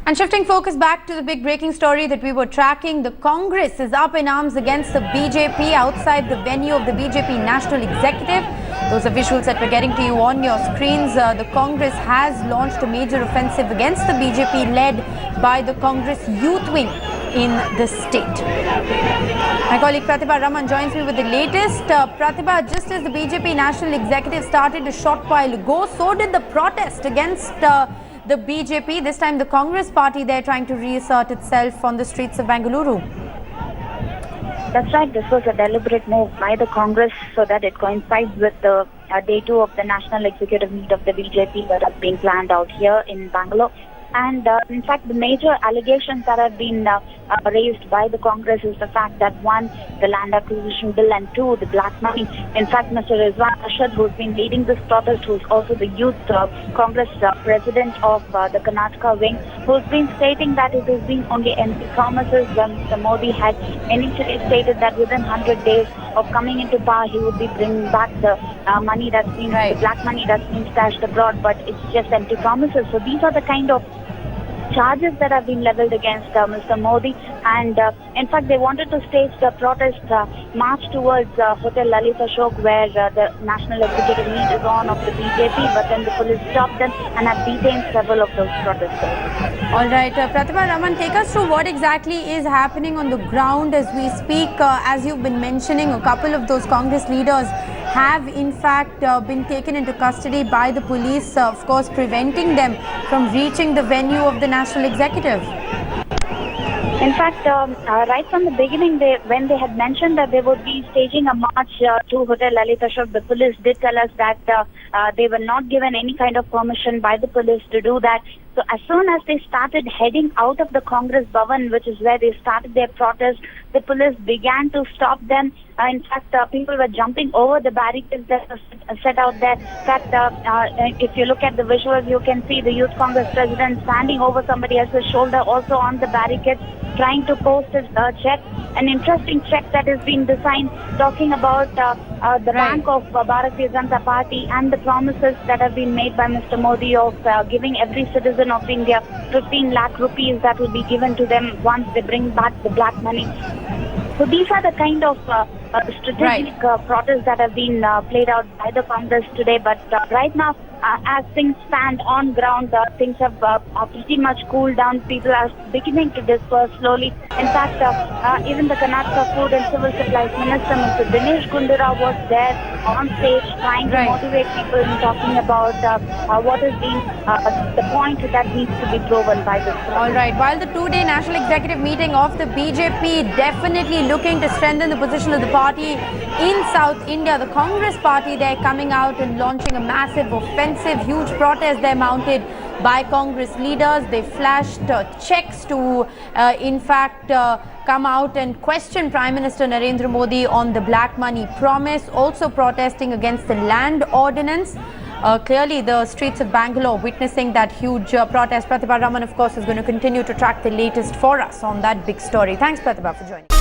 And shifting focus back to the big breaking story that we were tracking, the Congress is up in arms against the BJP outside the venue of the BJP National Executive. Those are visuals that we're getting to you on your screens. The Congress has launched a major offensive against the BJP led by the Congress Youth Wing in the state. My colleague Pratibha Raman joins me with the latest. Pratibha, just as the BJP National Executive started a short while ago, so did the protest against the BJP. This time the Congress party there trying to reassert itself on the streets of Bengaluru. That's right. This was a deliberate move by the Congress so that it coincides with the day 2 of the National Executive Meet of the BJP that has been planned out here in Bangalore. And in fact, the major allegations that have been raised by the Congress is the fact that 1, the land acquisition bill, and 2, the black money. In fact, Mr. Rizwan Arshad, who's been leading this protest, who's also the youth Congress president of the Karnataka wing, who's been stating that it has been only empty promises when Mr. Modi had initially stated that within 100 days of coming into power, he would be bringing back the money that's been, the black money that's been stashed abroad, but it's just empty promises. So these are the kind of charges that have been leveled against Mr. Modi, and in fact they wanted to stage the protest march towards Hotel Lalit Ashok, where the National Executive Meet is on of the BJP, but then the police stopped them and have detained several of those protesters. All right, Pratibha Raman, take us through what exactly is happening on the ground as we speak. As you've been mentioning, a couple of those Congress leaders have in fact been taken into custody by the police, of course preventing them from reaching the venue of the National Executive. In fact, right from the beginning, when they had mentioned that they would be staging a march to Hotel Lalit Ashok, the police did tell us that they were not given any kind of permission by the police to do that. So as soon as they started heading out of the Congress Bhavan, which is where they started their protest, the police began to stop them. In fact, people were jumping over the barricades that were set out there. In fact, if you look at the visuals, you can see the Youth Congress president standing over somebody else's shoulder, also on the barricades, trying to post his check. An interesting check that has been designed, talking about the rank of Bharatiya Janata Party and the promises that have been made by Mr. Modi of giving every citizen of India 15 lakh rupees that will be given to them once they bring back the black money. So these are the kind of strategic protests that have been played out by the Congress today. But right now, as things stand on ground, things have pretty much cooled down. People are beginning to disperse slowly. In fact, even the Karnataka Food and Civil Supplies Minister, Mr. Dinesh Gundurao, was there on stage trying to motivate people and talking about what has been the point that needs to be proven by this. All right. While the 2-day National Executive meeting of the BJP definitely looking to strengthen the position of the party in South India, the Congress party there coming out and launching a massive offensive, huge protest there mounted by Congress leaders. They flashed checks to in fact come out and question Prime Minister Narendra Modi on the black money promise, also protesting against the land ordinance. Clearly the streets of Bangalore witnessing that huge protest. Pratibha Raman, of course, is going to continue to track the latest for us on that big story. Thanks, Pratibha, for joining.